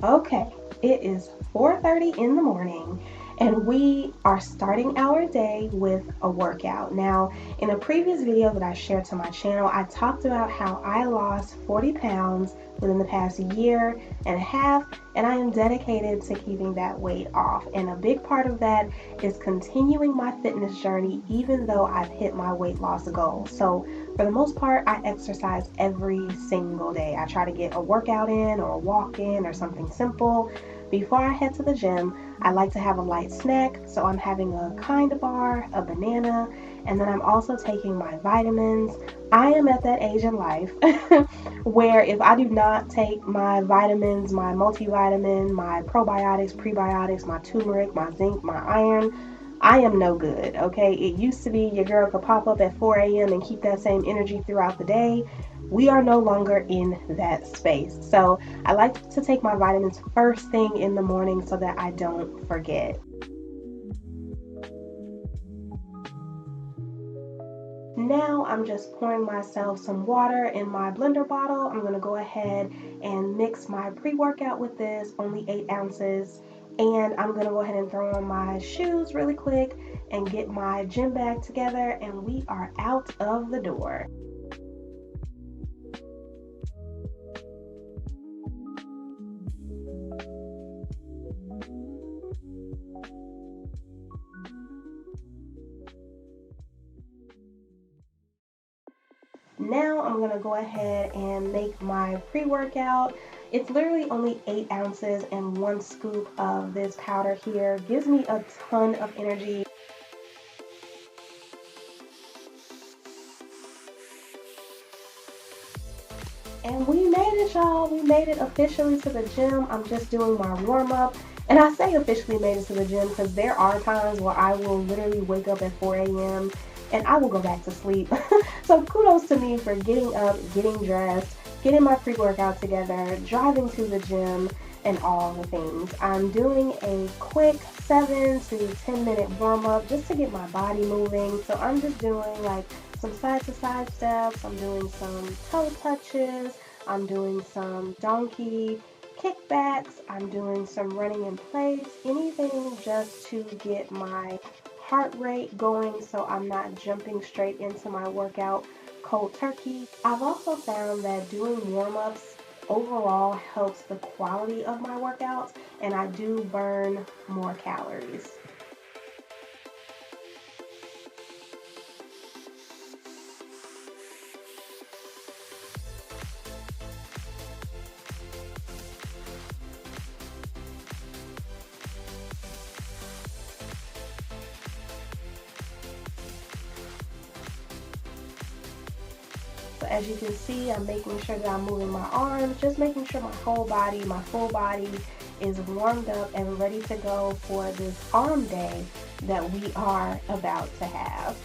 Okay, it is 4:30 in the morning and we are starting our day with a workout. Now, in a previous video that I shared to my channel, I talked about how I lost 40 pounds within the past year and a half, and I am dedicated to keeping that weight off. And a big part of that is continuing my fitness journey even though I've hit my weight loss goal. So, for the most part, I exercise every single day. I try to get a workout in or a walk in or something simple. Before I head to the gym, I like to have a light snack, so I'm having a kind bar, a banana, and then I'm also taking my vitamins. I am at that age in life where if I do not take my vitamins, my multivitamin, my probiotics, prebiotics, my turmeric, my zinc, my iron, I am no good, okay? It used to be your girl could pop up at 4 a.m. and keep that same energy throughout the day. We are no longer in that space. So I like to take my vitamins first thing in the morning so that I don't forget. Now I'm just pouring myself some water in my blender bottle. I'm gonna go ahead and mix my pre-workout with this, only 8 ounces. And I'm gonna go ahead and throw on my shoes really quick and get my gym bag together, and we are out of the door. Now I'm gonna go ahead and make my pre-workout. It's literally only 8 ounces, and one scoop of this powder here gives me a ton of energy. And we made it, y'all. We made it officially to the gym. I'm just doing my warm up. And I say officially made it to the gym because there are times where I will literally wake up at 4 a.m. and I will go back to sleep. So kudos to me for getting up, getting dressed, getting my pre-workout together, driving to the gym, and all the things. I'm doing a quick 7 to 10 minute warm up just to get my body moving. So I'm just doing like some side to side steps. I'm doing some toe touches. I'm doing some donkey kickbacks. I'm doing some running in place. Anything just to get my heart rate going so I'm not jumping straight into my workout cold turkey. I've also found that doing warm-ups overall helps the quality of my workouts, and I do burn more calories. So as you can see, I'm making sure that I'm moving my arms, just making sure my whole body, my full body is warmed up and ready to go for this arm day that we are about to have.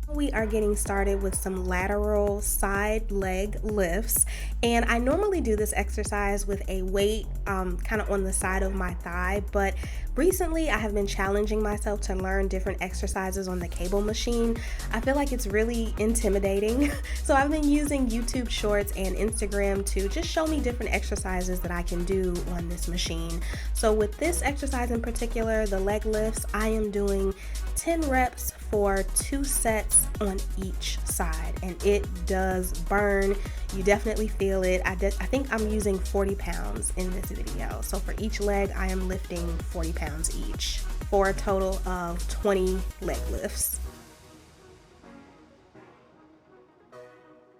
We are getting started with some lateral side leg lifts, and I normally do this exercise with a weight kind of on the side of my thigh, but recently I have been challenging myself to learn different exercises on the cable machine. I feel like it's really intimidating, so I've been using YouTube shorts and Instagram to just show me different exercises that I can do on this machine. So with this exercise in particular, the leg lifts, I am doing 10 reps for 2 sets on each side, and it does burn. You definitely feel it. I think I'm using 40 pounds in this video. So for each leg, I am lifting 40 pounds each for a total of 20 leg lifts.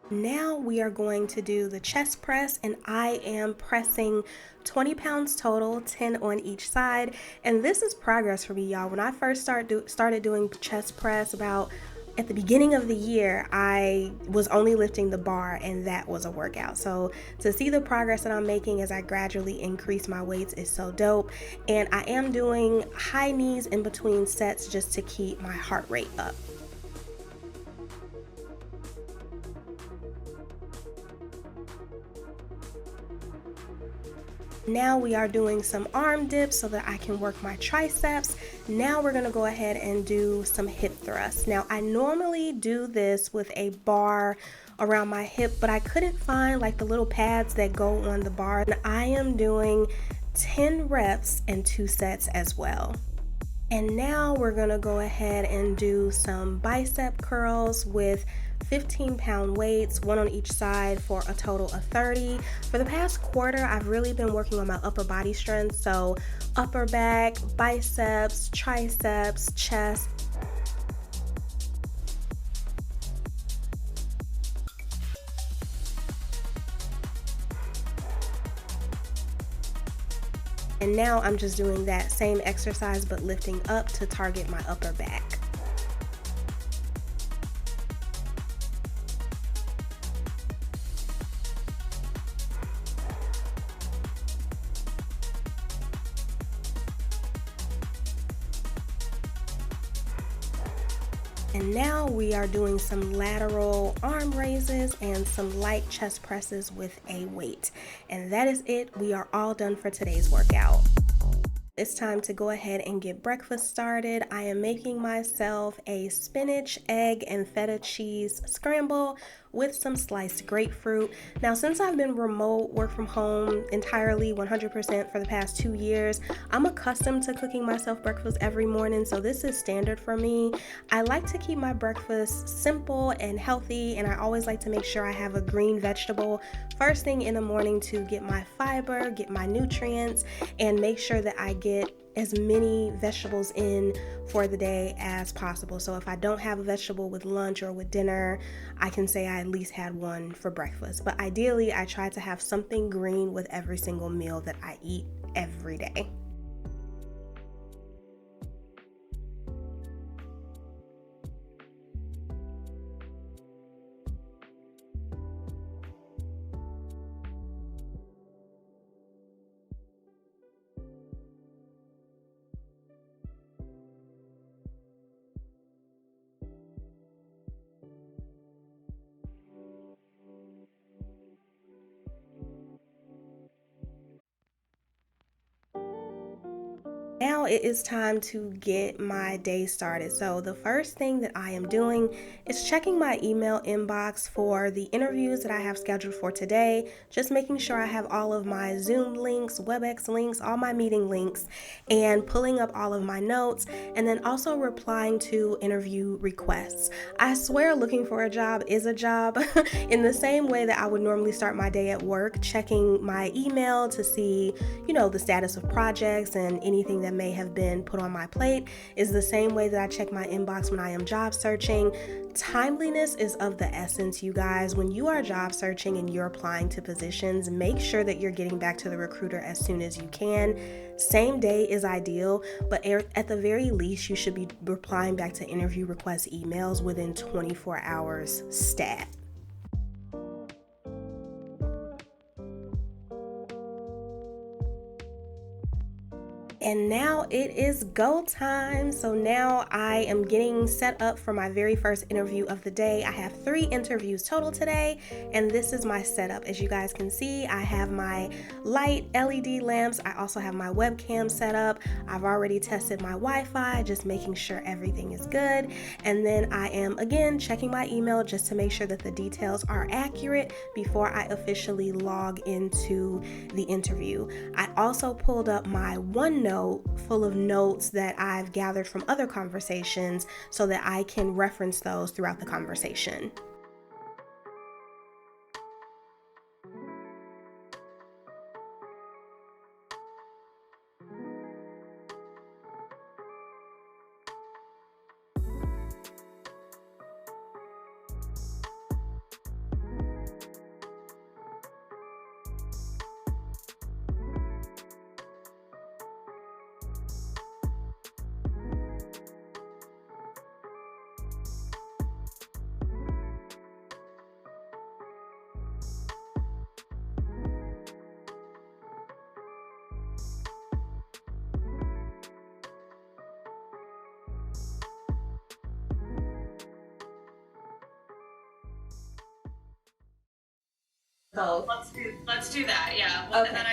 Now we are going to do the chest press, and I am pressing 20 pounds total, 10 on each side. And this is progress for me, y'all. When I first started doing chest press about at the beginning of the year, I was only lifting the bar, and that was a workout. So to see the progress that I'm making as I gradually increase my weights is so dope. And I am doing high knees in between sets just to keep my heart rate up. Now we are doing some arm dips so that I can work my triceps. Now we're gonna go ahead and do some hip thrusts. Now I normally do this with a bar around my hip, but I couldn't find like the little pads that go on the bar. And I am doing 10 reps and 2 sets as well. And now we're gonna go ahead and do some bicep curls with 15-pound weights, one on each side for a total of 30. For the past quarter, I've really been working on my upper body strength, so upper back, biceps, triceps, chest. And now I'm just doing that same exercise but lifting up to target my upper back. And now we are doing some lateral arm raises and some light chest presses with a weight. And that is it. We are all done for today's workout. It's time to go ahead and get breakfast started. I am making myself a spinach, egg, and feta cheese scramble with some sliced grapefruit. Now, since I've been remote work from home entirely 100% for the past 2 years, I'm accustomed to cooking myself breakfast every morning, so this is standard for me. I like to keep my breakfast simple and healthy, and I always like to make sure I have a green vegetable first thing in the morning to get my fiber, get my nutrients, and make sure that I get as many vegetables in for the day as possible. So if I don't have a vegetable with lunch or with dinner, I can say I at least had one for breakfast. But ideally, I try to have something green with every single meal that I eat every day. Now it is time to get my day started. So the first thing that I am doing is checking my email inbox for the interviews that I have scheduled for today, just making sure I have all of my Zoom links, WebEx links, all my meeting links, and pulling up all of my notes, and then also replying to interview requests. I swear looking for a job is a job. In the same way that I would normally start my day at work, checking my email to see, the status of projects and anything that may have been put on my plate, is the same way that I check my inbox when I am job searching. Timeliness is of the essence, you guys. When you are job searching and you're applying to positions, make sure that you're getting back to the recruiter as soon as you can. Same day is ideal, but at the very least, you should be replying back to interview request emails within 24 hours stat. And now it is go time. So now I am getting set up for my very first interview of the day. I have 3 interviews total today, and this is my setup. As you guys can see, I have my light LED lamps. I also have my webcam set up. I've already tested my Wi-Fi, just making sure everything is good. And then I am again checking my email just to make sure that the details are accurate before I officially log into the interview. I also pulled up my OneNote full of notes that I've gathered from other conversations so that I can reference those throughout the conversation. both. Let's do that. Yeah. Well, okay. And then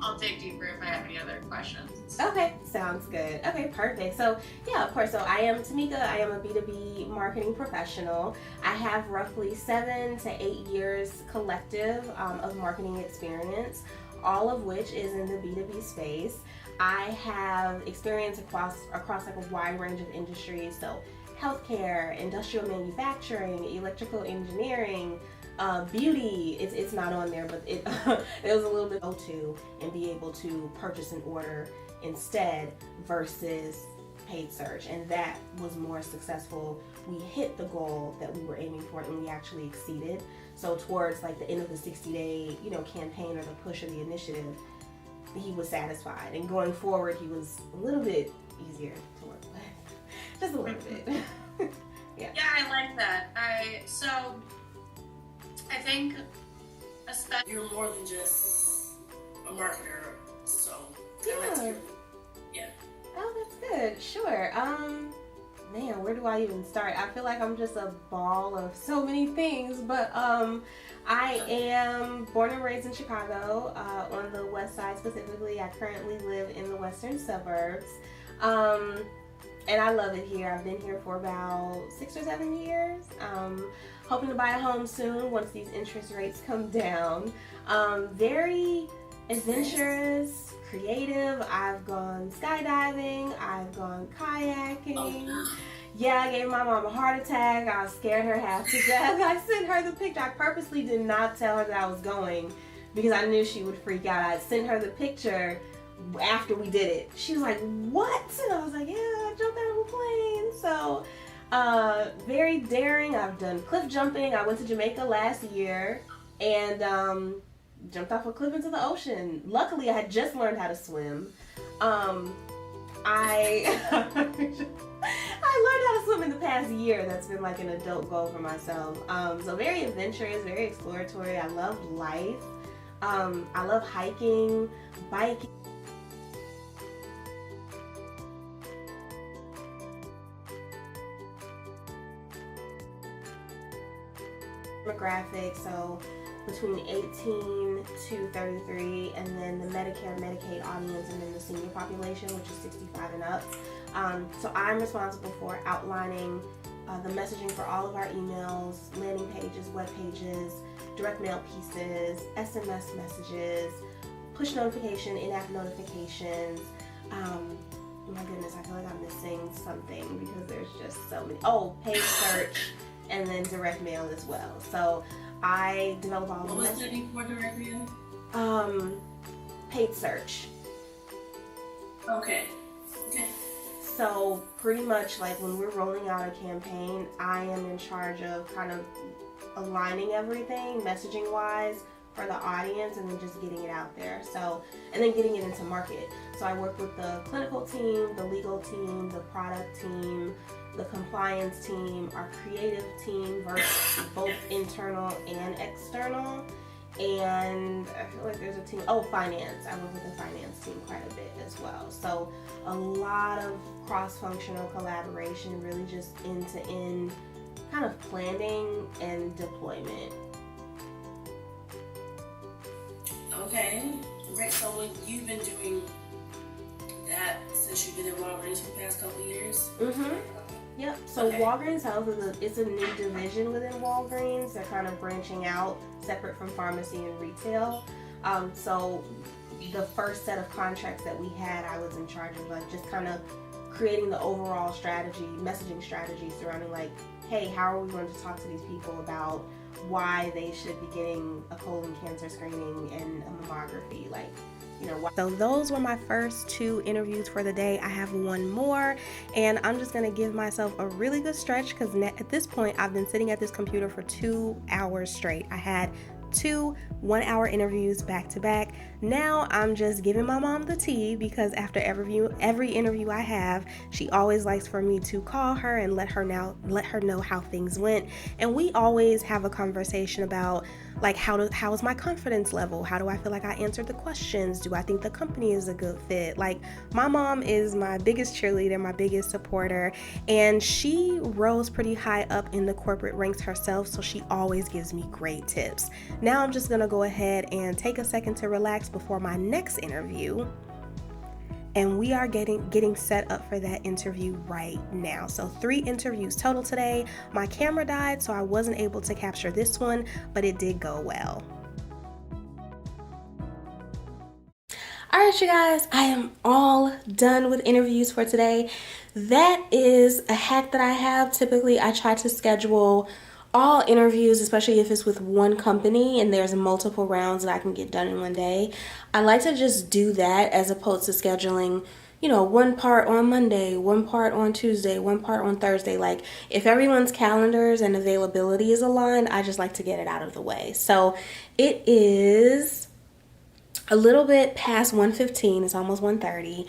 I'll dig deeper if I have any other questions. Okay, sounds good. Okay, perfect. So yeah, of course. So I am Tamika. I am a B2B marketing professional. I have roughly 7 to 8 years collective of marketing experience, all of which is in the B2B space. I have experience across like a wide range of industries. So healthcare, industrial manufacturing, electrical engineering, beauty. It's not on there, but it was a little bit to and be able to purchase an order instead versus paid search, and that was more successful. We hit the goal that we were aiming for, and we actually exceeded. So towards like the end of the 60-day campaign or the push of the initiative, he was satisfied, and going forward he was a little bit easier to work with. Just a little bit. Yeah, I like that. I think especially you're more than just a marketer, so yeah. Oh, that's good. Sure. Man, where do I even start? I feel like I'm just a ball of so many things, but I am born and raised in Chicago, on the west side specifically. I currently live in the western suburbs, and I love it here. I've been here for about 6 or 7 years. Hoping to buy a home soon once these interest rates come down. Very adventurous, creative. I've gone skydiving. I've gone kayaking. Yeah, I gave my mom a heart attack. I scared her half to death. I sent her the picture. I purposely did not tell her that I was going because I knew she would freak out. I sent her the picture after we did it. She was like, "What?" And I was like, "Yeah, I jumped out of a plane." So very daring. I've done cliff jumping. I went to Jamaica last year and jumped off a cliff into the ocean. Luckily, I had just learned how to swim. I learned how to swim in the past year. That's been like an adult goal for myself. So very adventurous, very exploratory. I love life. I love hiking, biking. Demographic, so between 18 to 33, and then the Medicare, Medicaid audience, and then the senior population, which is 65 and up. So I'm responsible for outlining the messaging for all of our emails, landing pages, web pages, direct mail pieces, SMS messages, push notification, in-app notifications. My goodness, I feel like I'm missing something because there's just so many. Oh, paid search, and then direct mail as well. So I develop all the messages. What was the name for direct mail? Paid search. Okay. So pretty much like when we're rolling out a campaign, I am in charge of kind of aligning everything messaging wise for the audience, and then just getting it out there. So, and then getting it into market. So I work with the clinical team, the legal team, the product team, the compliance team, our creative team, both internal and external. And I feel like there's a team, finance. I work with the finance team quite a bit as well. So a lot of cross-functional collaboration, really just end-to-end kind of planning and deployment. Okay, great. So when you've been doing that since you've been in Walgreens for the past couple of years? Mm-hmm. Yep. So okay. Walgreens Health is a new division within Walgreens. They're kind of branching out, separate from pharmacy and retail. So the first set of contracts that we had, I was in charge of like just kind of creating the overall strategy, messaging strategy surrounding like, hey, how are we going to talk to these people about why they should be getting a colon cancer screening and a mammography, like, you know. So those were my first 2 interviews for the day. I have one more, and I'm just gonna give myself a really good stretch because at this point I've been sitting at this computer for 2 hours straight. I had 2 one-hour interviews back to back. Now I'm just giving my mom the tea because after every interview I have, she always likes for me to call her and let her know how things went. And we always have a conversation about like how is my confidence level? How do I feel like I answered the questions? Do I think the company is a good fit? Like, my mom is my biggest cheerleader, my biggest supporter, and she rose pretty high up in the corporate ranks herself, so she always gives me great tips. Now I'm just gonna go ahead and take a second to relax before my next interview. And we are getting set up for that interview right now. So 3 interviews total today. My camera died, so I wasn't able to capture this one, but it did go well. All right, you guys, I am all done with interviews for today. That is a hack that I have. Typically, I try to schedule all interviews, especially if it's with one company and there's multiple rounds that I can get done in one day. I like to just do that as opposed to scheduling, you know, one part on Monday, one part on Tuesday, one part on Thursday. Like, if everyone's calendars and availability is aligned, I just like to get it out of the way. So it is a little bit past 1:15. It's almost 1:30.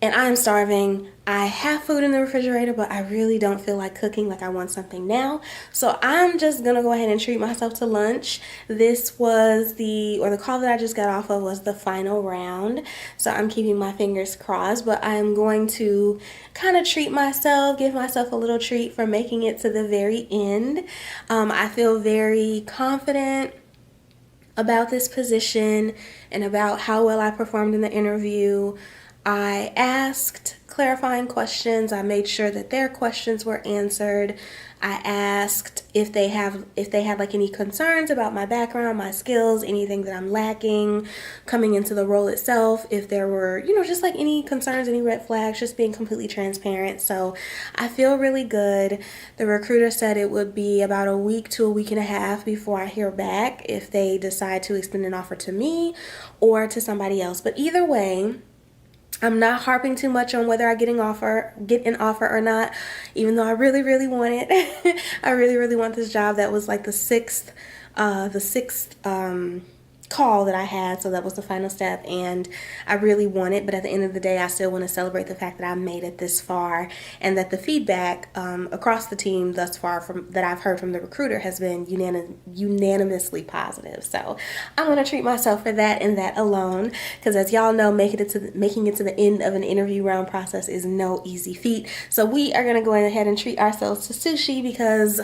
And I'm starving. I have food in the refrigerator, but I really don't feel like cooking. Like, I want something now. So I'm just gonna go ahead and treat myself to lunch. This was the call that I just got off of was the final round. So I'm keeping my fingers crossed, but I'm going to kind of treat myself, give myself a little treat for making it to the very end. I feel very confident about this position and about how well I performed in the interview. I asked clarifying questions. I made sure that their questions were answered. I asked if they had like any concerns about my background, my skills, anything that I'm lacking coming into the role itself. If there were, you know, just like any concerns, any red flags, just being completely transparent. So I feel really good. The recruiter said it would be about a week to a week and a half before I hear back if they decide to extend an offer to me or to somebody else. But either way, I'm not harping too much on whether I get an offer or not, even though I really, really want it. I really, really want this job. That was like the sixth call that I had, so that was the final step, and I really want it. But at the end of the day, I still want to celebrate the fact that I made it this far, and that the feedback across the team thus far that I've heard from the recruiter has been unanimously positive. So I'm gonna treat myself for that and that alone, because as y'all know, making it to the end of an interview round process is no easy feat. So we are gonna go ahead and treat ourselves to sushi because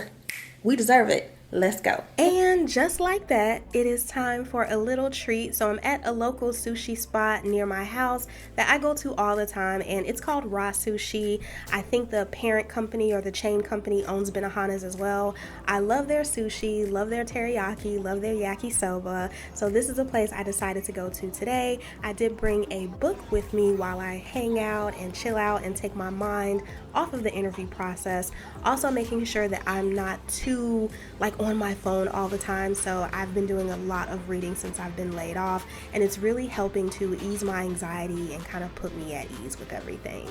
we deserve it. Let's go. And just like that, it is time for a little treat. So I'm at a local sushi spot near my house that I go to all the time, and it's called Raw Sushi. I think the parent company or the chain company owns Benihana's as well. I love their sushi, love their teriyaki, love their yakisoba. So this is a place I decided to go to today. I did bring a book with me while I hang out and chill out and take my mind off of the interview process. Also making sure that I'm not too on my phone all the time. So I've been doing a lot of reading since I've been laid off, and it's really helping to ease my anxiety and kind of put me at ease with everything.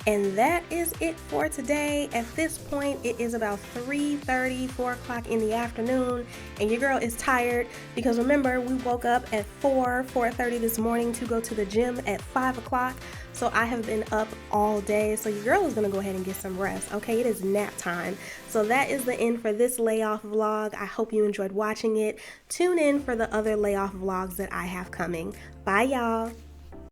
And that is it for today. At this point, it is about 3:30, 4 o'clock in the afternoon, and your girl is tired because remember, we woke up at 4:30 this morning to go to the gym at 5 o'clock. So I have been up all day. So your girl is gonna go ahead and get some rest. Okay, it is nap time. So that is the end for this layoff vlog. I hope you enjoyed watching it. Tune in for the other layoff vlogs that I have coming. Bye, y'all.